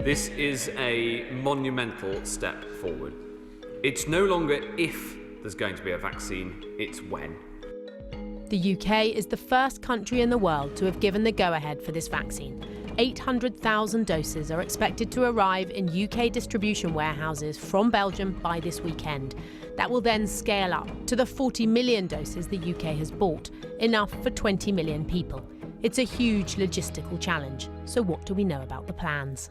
This is a monumental step forward. It's no longer if there's going to be a vaccine, it's when. The UK is the first country in the world to have given the go-ahead for this vaccine. 800,000 doses are expected to arrive in UK distribution warehouses from Belgium by this weekend. That will then scale up to the 40 million doses the UK has bought, enough for 20 million people. It's a huge logistical challenge. So what do we know about the plans?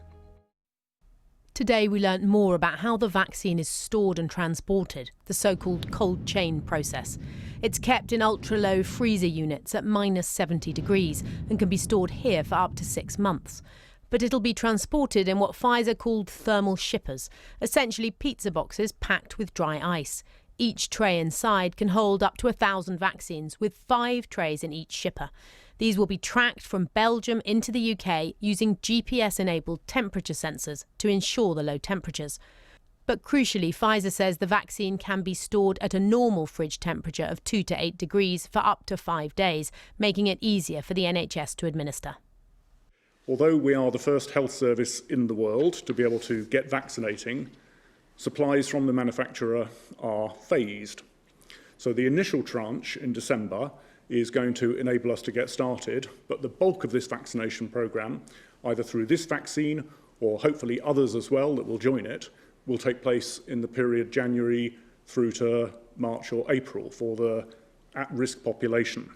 Today we learnt more about how the vaccine is stored and transported, the so-called cold chain process. It's kept in ultra-low freezer units at -70 degrees and can be stored here for up to 6 months. But it'll be transported in what Pfizer called thermal shippers, essentially pizza boxes packed with dry ice. Each tray inside can hold up to 1,000 vaccines, with 5 trays in each shipper. These will be tracked from Belgium into the UK using GPS-enabled temperature sensors to ensure the low temperatures. But crucially, Pfizer says the vaccine can be stored at a normal fridge temperature of 2 to 8 degrees for up to 5 days, making it easier for the NHS to administer. Although we are the first health service in the world to be able to get vaccinating, supplies from the manufacturer are phased. So the initial tranche in December is going to enable us to get started, but the bulk of this vaccination programme, either through this vaccine or hopefully others as well that will join it, will take place in the period January through to March or April for the at-risk population.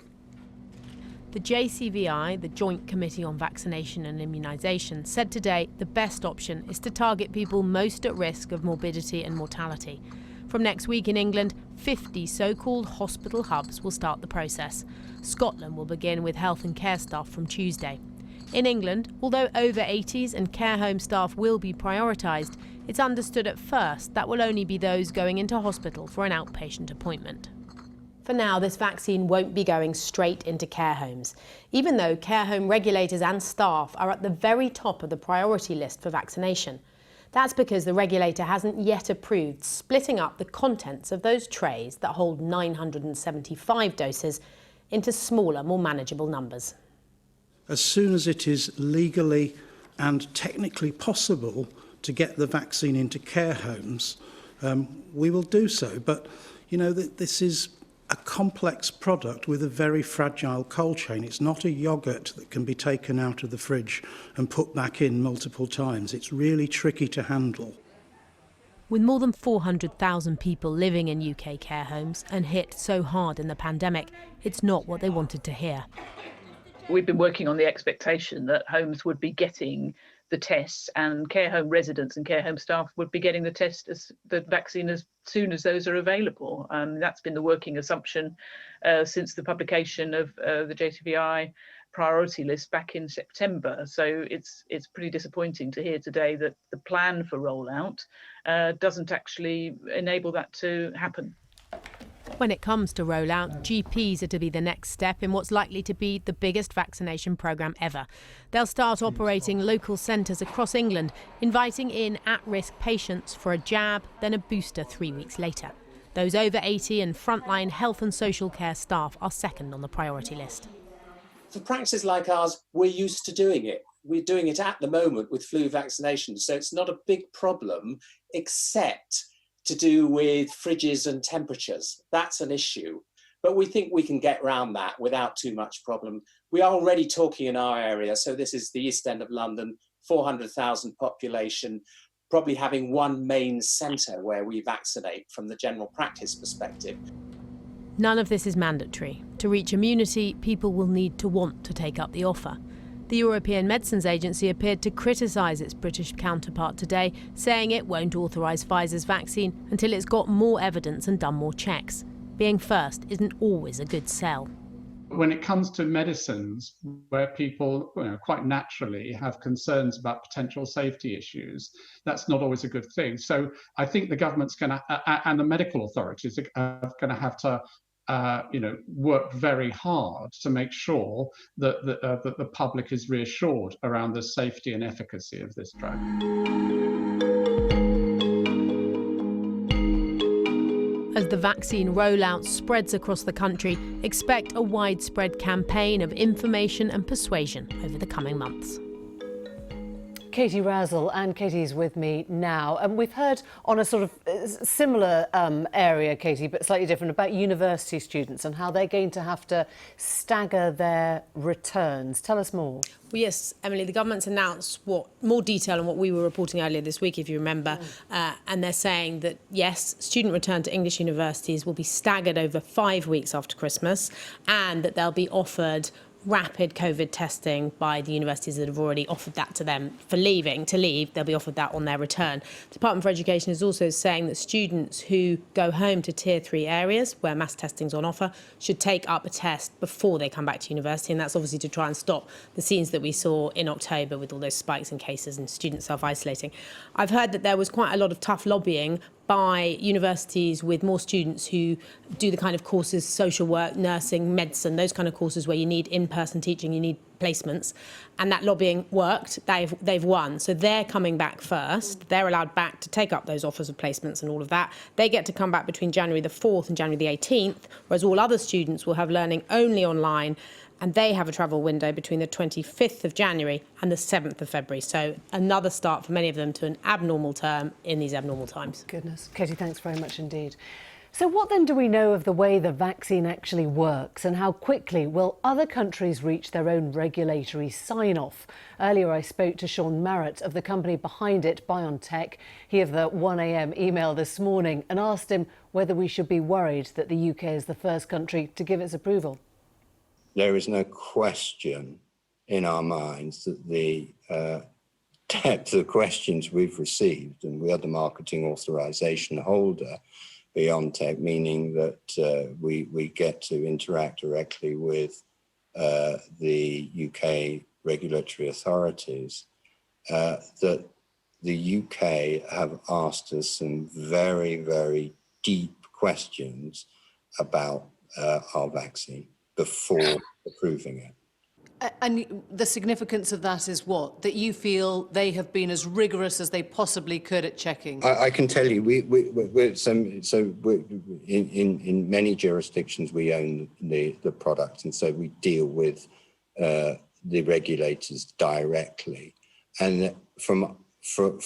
The JCVI, the Joint Committee on Vaccination and Immunisation, said today the best option is to target people most at risk of morbidity and mortality. From next week in England, 50 so-called hospital hubs will start the process. Scotland will begin with health and care staff from Tuesday. In England, although over 80s and care home staff will be prioritised, it's understood at first that will only be those going into hospital for an outpatient appointment. For now, this vaccine won't be going straight into care homes, even though care home regulators and staff are at the very top of the priority list for vaccination. That's because the regulator hasn't yet approved splitting up the contents of those trays that hold 975 doses into smaller, more manageable numbers. As soon as it is legally and technically possible to get the vaccine into care homes, we will do so. But, you know, this is a complex product with a very fragile cold chain. It's not a yoghurt that can be taken out of the fridge and put back in multiple times. It's really tricky to handle. With more than 400,000 people living in UK care homes and hit so hard in the pandemic, it's not what they wanted to hear. We've been working on the expectation that homes would be getting the tests and care home residents and care home staff would be getting the vaccine as soon as those are available. That's been the working assumption since the publication of the JCVI priority list back in September. So it's pretty disappointing to hear today that the plan for rollout doesn't actually enable that to happen. When it comes to rollout, GPs are to be the next step in what's likely to be the biggest vaccination programme ever. They'll start operating local centres across England, inviting in at-risk patients for a jab, then a booster 3 weeks later. Those over 80 and frontline health and social care staff are second on the priority list. For practices like ours, we're used to doing it. We're doing it at the moment with flu vaccination, so it's not a big problem, except to do with fridges and temperatures. That's an issue. But we think we can get around that without too much problem. We are already talking in our area, so this is the East End of London, 400,000 population, probably having one main centre where we vaccinate from the general practice perspective. None of this is mandatory. To reach immunity, people will need to want to take up the offer. The European Medicines Agency appeared to criticise its British counterpart today, saying it won't authorise Pfizer's vaccine until it's got more evidence and done more checks. Being first isn't always a good sell. When it comes to medicines where people quite naturally have concerns about potential safety issues, that's not always a good thing. So I think the government's going to, and the medical authorities are going to have to work very hard to make sure that the public is reassured around the safety and efficacy of this drug. As the vaccine rollout spreads across the country, expect a widespread campaign of information and persuasion over the coming months. Katie Razzall, and Katie's with me now. And we've heard on a sort of similar area, Katie, but slightly different, about university students and how they're going to have to stagger their returns. Tell us more. Well, yes, Emily, the government's announced more detail on what we were reporting earlier this week, if you remember, and they're saying that, yes, student return to English universities will be staggered over 5 weeks after Christmas, and that they'll be offered rapid COVID testing by the universities that have already offered that to them for leaving. To leave, they'll be offered that on their return. The Department for Education is also saying that students who go home to Tier 3 areas where mass testing's on offer should take up a test before they come back to university, and that's obviously to try and stop the scenes that we saw in October with all those spikes in cases and students self-isolating. I've heard that there was quite a lot of tough lobbying by universities with more students who do the kind of courses, social work, nursing, medicine, those kind of courses where you need in-person teaching, you need placements, and that lobbying worked. They've won, so they're coming back first. They're allowed back to take up those offers of placements and all of that. They get to come back between January the 4th and January the 18th, whereas all other students will have learning only online, and they have a travel window between the 25th of January and the 7th of February. So another start for many of them to an abnormal term in these abnormal times. Goodness. Katie, thanks very much indeed. So what then do we know of the way the vaccine actually works, and how quickly will other countries reach their own regulatory sign-off? Earlier I spoke to Sean Marett of the company behind it, BioNTech. He of the 1 a.m. email this morning, and asked him whether we should be worried that the UK is the first country to give its approval. There is no question in our minds that the depth of questions we've received, and we are the marketing authorization holder, BioNTech, meaning that we get to interact directly with the UK regulatory authorities, that the UK have asked us some very, very deep questions about our vaccine before approving it. And the significance of that is what? That you feel they have been as rigorous as they possibly could at checking? I can tell you, in many jurisdictions we own the product, and so we deal with the regulators directly. And from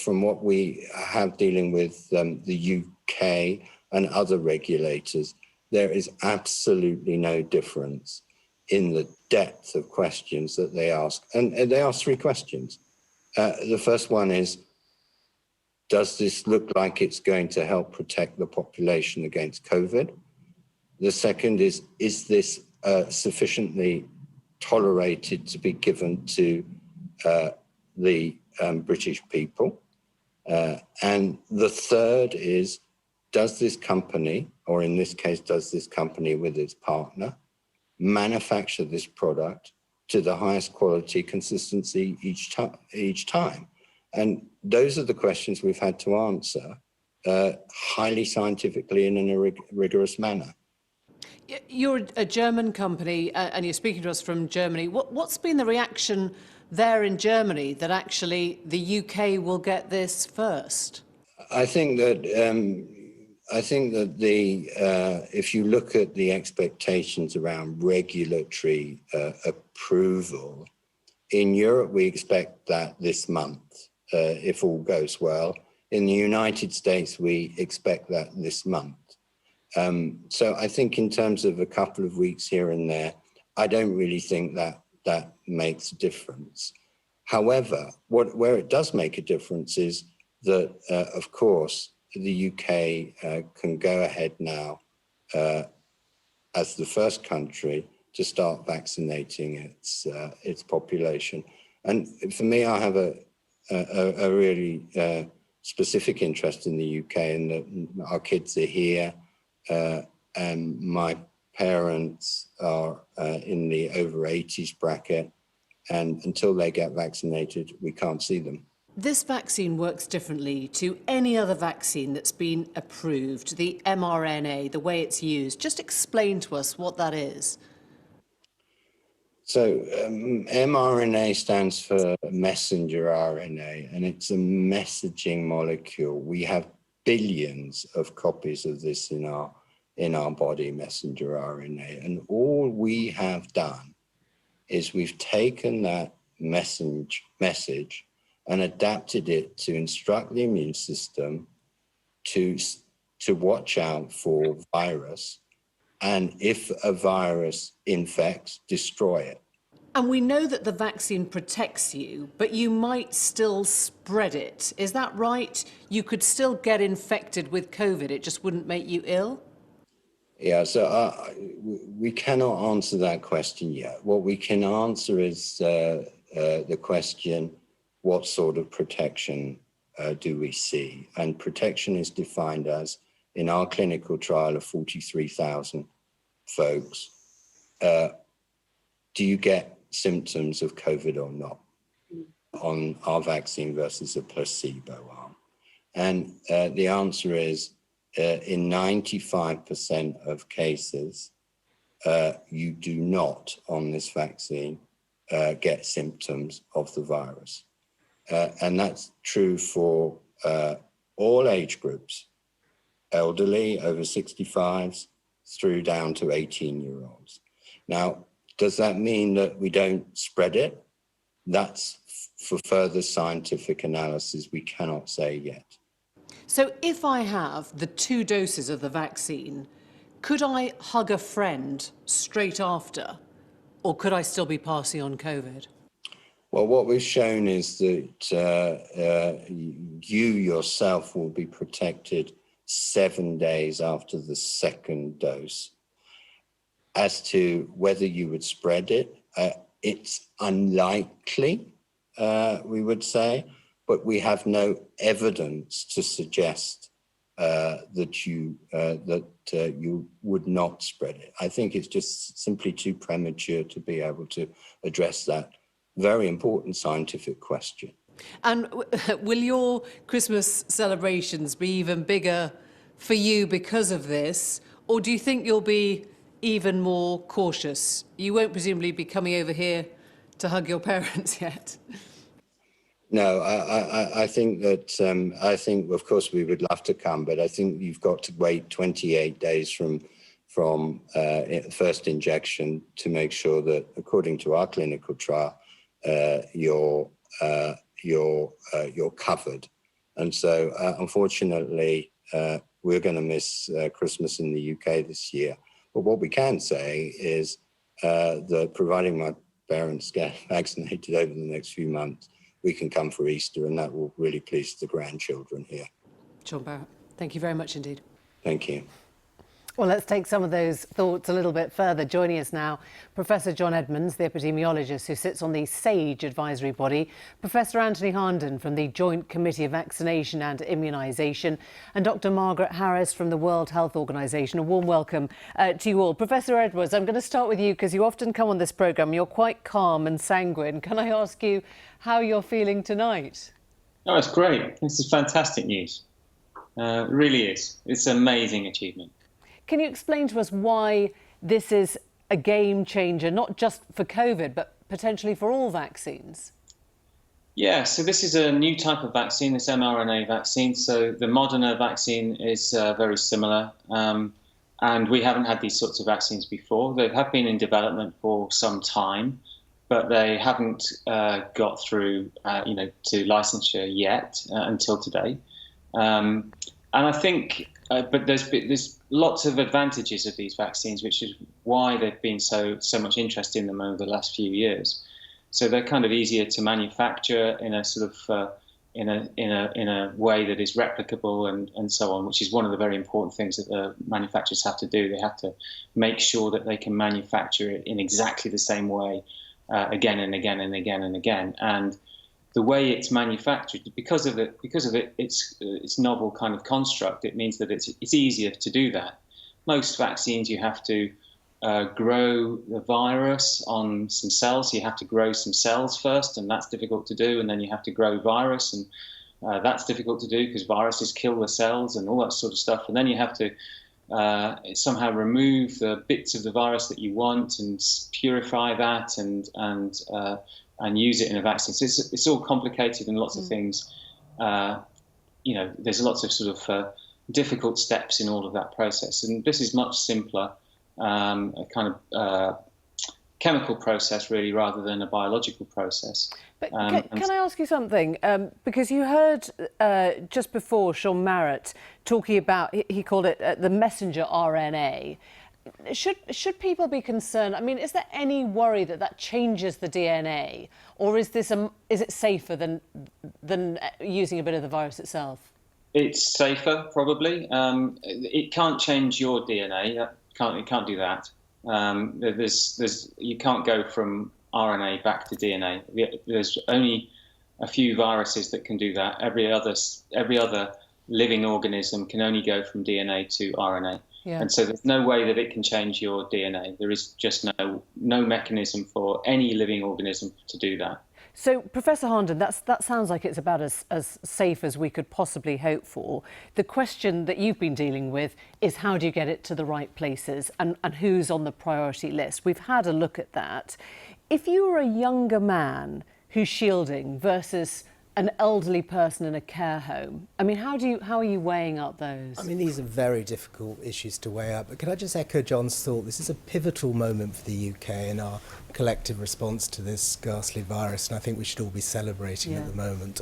what we have dealing with the UK and other regulators, there is absolutely no difference in the depth of questions that they ask. And they ask 3 questions. The first one is, does this look like it's going to help protect the population against COVID? The second is this sufficiently tolerated to be given to the British people? And the third is, does this company, or in this case, does this company with its partner, manufacture this product to the highest quality consistency each time? And those are the questions we've had to answer highly scientifically and in a rigorous manner. You're a German company and you're speaking to us from Germany. What's been the reaction there in Germany that actually the UK will get this first? I think that if you look at the expectations around regulatory approval, in Europe we expect that this month, if all goes well. In the United States we expect that this month. So I think in terms of a couple of weeks here and there, I don't really think that makes a difference. However, where it does make a difference is that, of course, the UK can go ahead now as the first country to start vaccinating its population. And for me, I have a really specific interest in the UK, and that our kids are here, and my parents are in the over 80s bracket, and until they get vaccinated, we can't see them. This vaccine works differently to any other vaccine that's been approved, the mRNA, the way it's used. Just explain to us what that is. So mRNA stands for messenger RNA, and it's a messaging molecule. We have billions of copies of this in our body, messenger RNA, and all we have done is we've taken that message and adapted it to instruct the immune system to watch out for virus, and if a virus infects, destroy it. And we know that the vaccine protects you, but you might still spread it. Is that right? You could still get infected with COVID, it just wouldn't make you ill? Yeah, so we cannot answer that question yet. What we can answer is the question, what sort of protection do we see? And protection is defined as, in our clinical trial of 43,000 folks, do you get symptoms of COVID or not on our vaccine versus a placebo arm? And the answer is, in 95% of cases, you do not, on this vaccine, get symptoms of the virus. And that's true for all age groups, elderly, over 65s, through down to 18-year-olds. Now, does that mean that we don't spread it? That's for further scientific analysis. We cannot say yet. So if I have the 2 doses of the vaccine, could I hug a friend straight after, or could I still be passing on COVID? Well, what we've shown is that you yourself will be protected 7 days after the 2nd dose. As to whether you would spread it, it's unlikely, we would say, but we have no evidence to suggest that you would not spread it. I think it's just simply too premature to be able to address that very important scientific question. And will your Christmas celebrations be even bigger for you because of this, or do you think you'll be even more cautious? You won't presumably be coming over here to hug your parents yet. No, I think that, of course, we would love to come, but I think you've got to wait 28 days from first injection to make sure that, according to our clinical trial, you're covered. And so, unfortunately, we're going to miss Christmas in the UK this year. But what we can say is that providing my parents get vaccinated over the next few months, we can come for Easter, and that will really please the grandchildren here. John Barrett, thank you very much indeed. Thank you. Well, let's take some of those thoughts a little bit further. Joining us now, Professor John Edmunds, the epidemiologist who sits on the SAGE advisory body, Professor Anthony Harnden from the Joint Committee of Vaccination and Immunisation, and Dr. Margaret Harris from the World Health Organization. A warm welcome to you all. Professor Edwards, I'm going to start with you because you often come on this programme. You're quite calm and sanguine. Can I ask you how you're feeling tonight? Oh, it's great. This is fantastic news. It really is. It's an amazing achievement. Can you explain to us why this is a game changer, not just for COVID, but potentially for all vaccines? Yeah, so this is a new type of vaccine, this mRNA vaccine. So the Moderna vaccine is very similar, and we haven't had these sorts of vaccines before. They have been in development for some time, but they haven't got through, to licensure yet until today. And I think, but there's lots of advantages of these vaccines, which is why there've been so much interest in them over the last few years. So they're kind of easier to manufacture in a sort of in a way that is replicable and so on, which is one of the very important things that the manufacturers have to do. They have to make sure that they can manufacture it in exactly the same way again and again and again and again. And the way it's manufactured, because of its novel kind of construct, it means that it's easier to do that. Most vaccines, you have to grow the virus on some cells. You have to grow some cells first, and that's difficult to do. And then you have to grow virus, and that's difficult to do because viruses kill the cells and all that sort of stuff. And then you have to somehow remove the bits of the virus that you want and purify that and use it in a vaccine. So it's all complicated and lots of things. There's lots of sort of difficult steps in all of that process. And this is much simpler, chemical process, really, rather than a biological process. But can I ask you something? Because you heard just before Sean Marett talking about, he called it the messenger RNA. Should people be concerned? I mean, is there any worry that that changes the DNA, or is it safer than using a bit of the virus itself? It's safer, probably. It can't change your DNA. It can't do that. You can't go from RNA back to DNA. There's only a few viruses that can do that. Every other living organism can only go from DNA to RNA. Yeah. And so there's no way that it can change your DNA. There is just no mechanism for any living organism to do that. So, Professor Harnden, that sounds like it's about as safe as we could possibly hope for. The question that you've been dealing with is how do you get it to the right places and who's on the priority list? We've had a look at that. If you were a younger man who's shielding versus an elderly person in a care home, I mean, how are you weighing up those? I mean, these are very difficult issues to weigh up. But can I just echo John's thought? This is a pivotal moment for the UK in our collective response to this ghastly virus, and I think we should all be celebrating at the moment.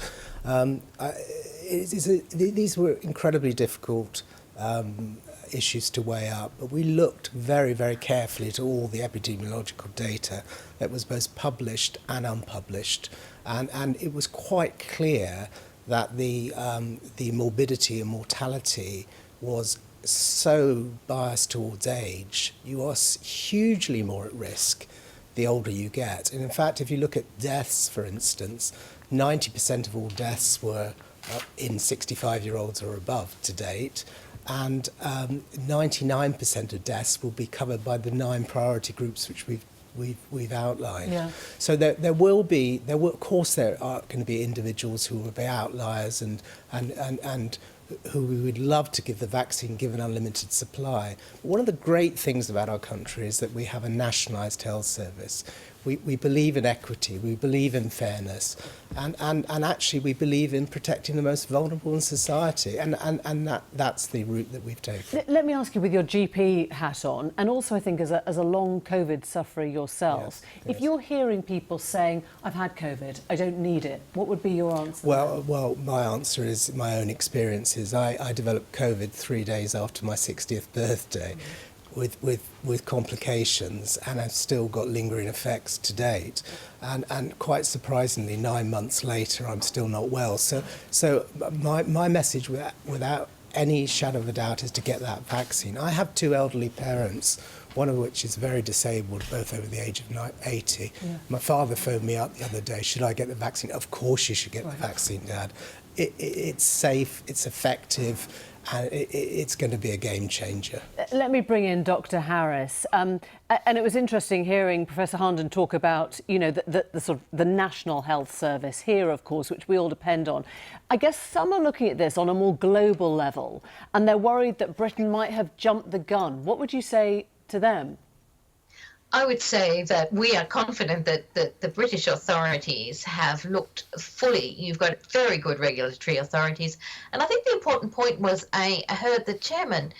These were incredibly difficult issues to weigh up, but we looked very, very carefully at all the epidemiological data that was both published and unpublished, and it was quite clear that the morbidity and mortality was so biased towards age. You are hugely more at risk the older you get. And in fact, if you look at deaths, for instance, 90% of all deaths were in 65-year-olds or above to date, and 99% of deaths will be covered by the 9 priority groups which we've outlined. Yeah. So of course there are going to be individuals who will be outliers and who we would love to give the vaccine given unlimited supply. But one of the great things about our country is that we have a nationalised health service. We believe in equity, we believe in fairness, and actually we believe in protecting the most vulnerable in society, and that's the route that we've taken. Let me ask you, with your GP hat on, and also I think as a long COVID sufferer yourself, if you're hearing people saying, I've had COVID, I don't need it, what would be your answer? Well, my answer is my own experiences. I developed COVID 3 days after my 60th birthday. Mm-hmm. With complications, and I've still got lingering effects to date, and quite surprisingly 9 months later I'm still not well. So my message without any shadow of a doubt is to get that vaccine. I have 2 elderly parents, one of which is very disabled, both over the age of 80. Yeah. My father phoned me up the other day, should I get the vaccine? Of course you should get the vaccine, Dad. It's safe, it's effective, and it's going to be a game changer. Let me bring in Dr. Harris. And it was interesting hearing Professor Harnden talk about, the sort of the National Health Service here, of course, which we all depend on. I guess some are looking at this on a more global level, and they're worried that Britain might have jumped the gun. What would you say to them? I would say that we are confident that the British authorities have looked fully. You've got very good regulatory authorities. And I think the important point was I heard the chairperson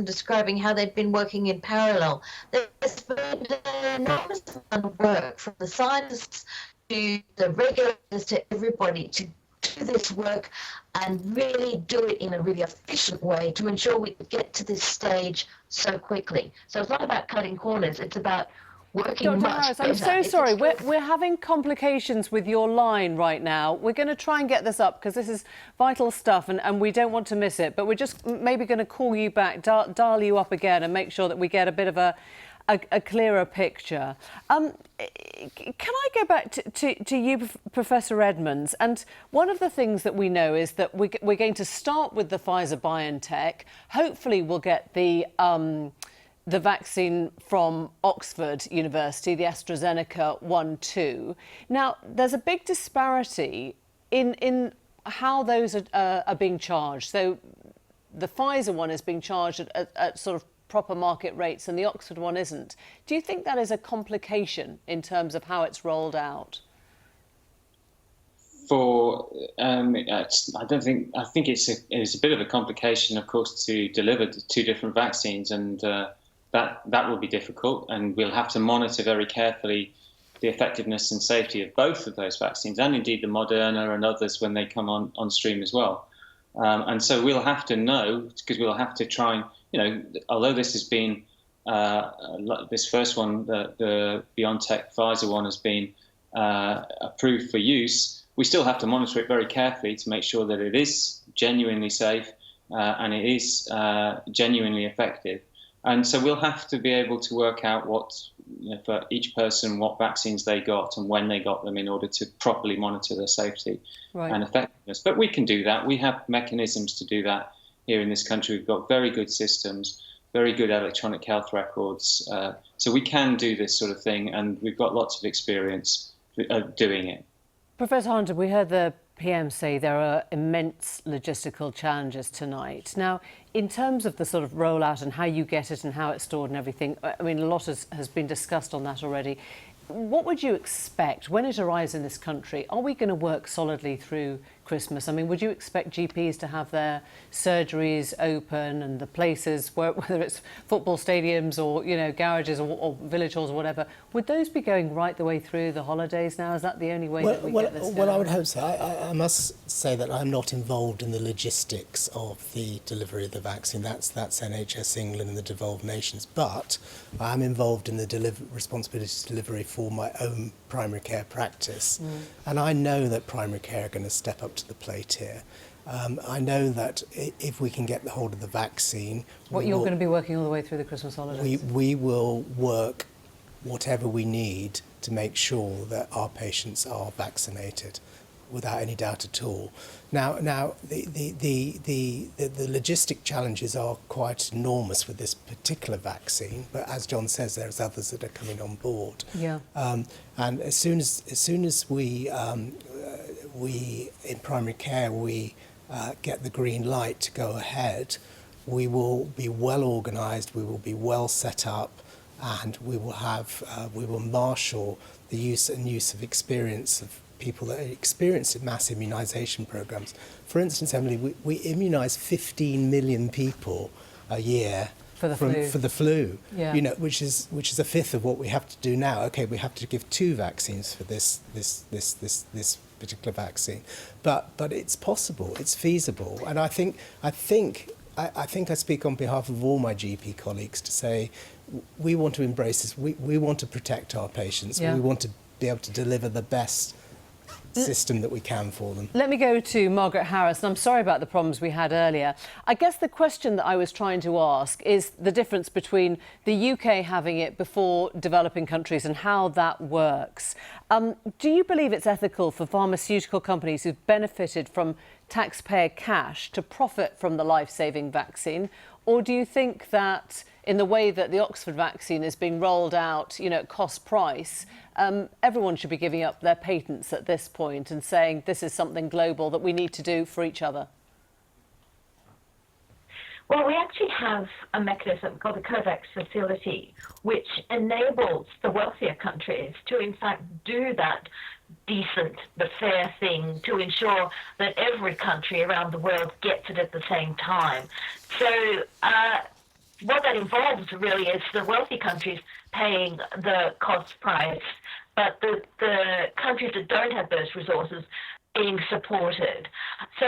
describing how they'd been working in parallel. There's been an enormous amount of work from the scientists to the regulators to everybody to do this work and really do it in a really efficient way to ensure we get to this stage so quickly. So it's not about cutting corners, it's about working Dr. much Harris, better. I'm so sorry, we're having complications with your line right now. We're going to try and get this up because this is vital stuff and we don't want to miss it, but we're just maybe going to call you back, dial you up again and make sure that we get a bit of a clearer picture. Can I go back to you, Professor Edmunds? And one of the things that we know is that we're going to start with the Pfizer BioNTech. Hopefully we'll get the vaccine from Oxford University, the AstraZeneca 1-2. Now, there's a big disparity in how those are being charged. So the Pfizer one is being charged at sort of proper market rates and the Oxford one isn't. Do you think that is a complication in terms of how it's rolled out? I think it's a bit of a complication, of course, to deliver 2 different vaccines, and that will be difficult, and we'll have to monitor very carefully the effectiveness and safety of both of those vaccines, and indeed the Moderna and others when they come on stream as well. And so we'll have to know, because we'll have to try and, although this has been, this first one, the BioNTech Pfizer one has been approved for use, we still have to monitor it very carefully to make sure that it is genuinely safe and it is genuinely effective. And so we'll have to be able to work out for each person, what vaccines they got and when they got them in order to properly monitor their safety and effectiveness. But we can do that. We have mechanisms to do that here in this country. We've got very good systems, very good electronic health records. So we can do this sort of thing, and we've got lots of experience of doing it. Professor Harnden, we heard the PM say there are immense logistical challenges tonight. Now, in terms of the sort of rollout and how you get it and how it's stored and everything, I mean, a lot has been discussed on that already. What would you expect when it arrives in this country? Are we going to work solidly through Christmas? I mean, would you expect GPs to have their surgeries open and the places, whether it's football stadiums or, garages or village halls or whatever, would those be going right the way through the holidays now? Is that the only way that we get this down? Well, I would hope so. I must say that I'm not involved in the logistics of the delivery of the vaccine. That's NHS England and the devolved nations. But I am involved in the responsibility to delivery for my own primary care practice. And I know that primary care are going to step up to the plate here. I know that if we can get the hold of the vaccine... You're going to be working all the way through the Christmas holidays? We will work whatever we need to make sure that our patients are vaccinated, without any doubt at all. Now the logistic challenges are quite enormous with this particular vaccine, but as John says, there's others that are coming on board. Yeah. And as soon as we in primary care get the green light to go ahead, we will be well organised, we will be well set up, and we will marshal the use of experience of people that experienced mass immunisation programmes. For instance, Emily, we immunise 15 million people a year for the flu. Yeah. Which is a fifth of what we have to do now. Okay, we have to give 2 vaccines for this particular vaccine, but it's possible, it's feasible, and I think I speak on behalf of all my GP colleagues to say we want to embrace this. We want to protect our patients. Yeah. We want to be able to deliver the best system that we can for them. Let me go to Margaret Harris, and I'm sorry about the problems we had earlier. I guess the question that I was trying to ask is the difference between the UK having it before developing countries and how that works. Do you believe it's ethical for pharmaceutical companies who've benefited from taxpayer cash to profit from the life-saving vaccine? Or do you think that in the way that the Oxford vaccine is being rolled out, at cost price, everyone should be giving up their patents at this point and saying this is something global that we need to do for each other? Well, we actually have a mechanism called the COVAX facility, which enables the wealthier countries to, in fact, do that decent, the fair thing to ensure that every country around the world gets it at the same time. So what that involves really is the wealthy countries paying the cost price, but the countries that don't have those resources being supported. So,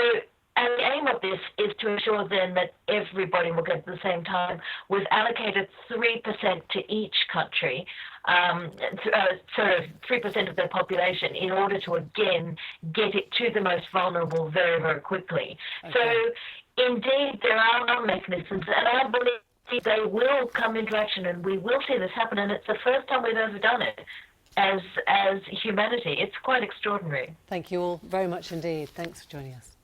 and the aim of this is to ensure then that everybody will get at the same time. We've allocated 3% to each country, sort of 3% of their population, in order to, again, get it to the most vulnerable very, very quickly. Okay. So, indeed, there are mechanisms, and I believe they will come into action, and we will see this happen, and it's the first time we've ever done it as humanity. It's quite extraordinary. Thank you all very much indeed. Thanks for joining us.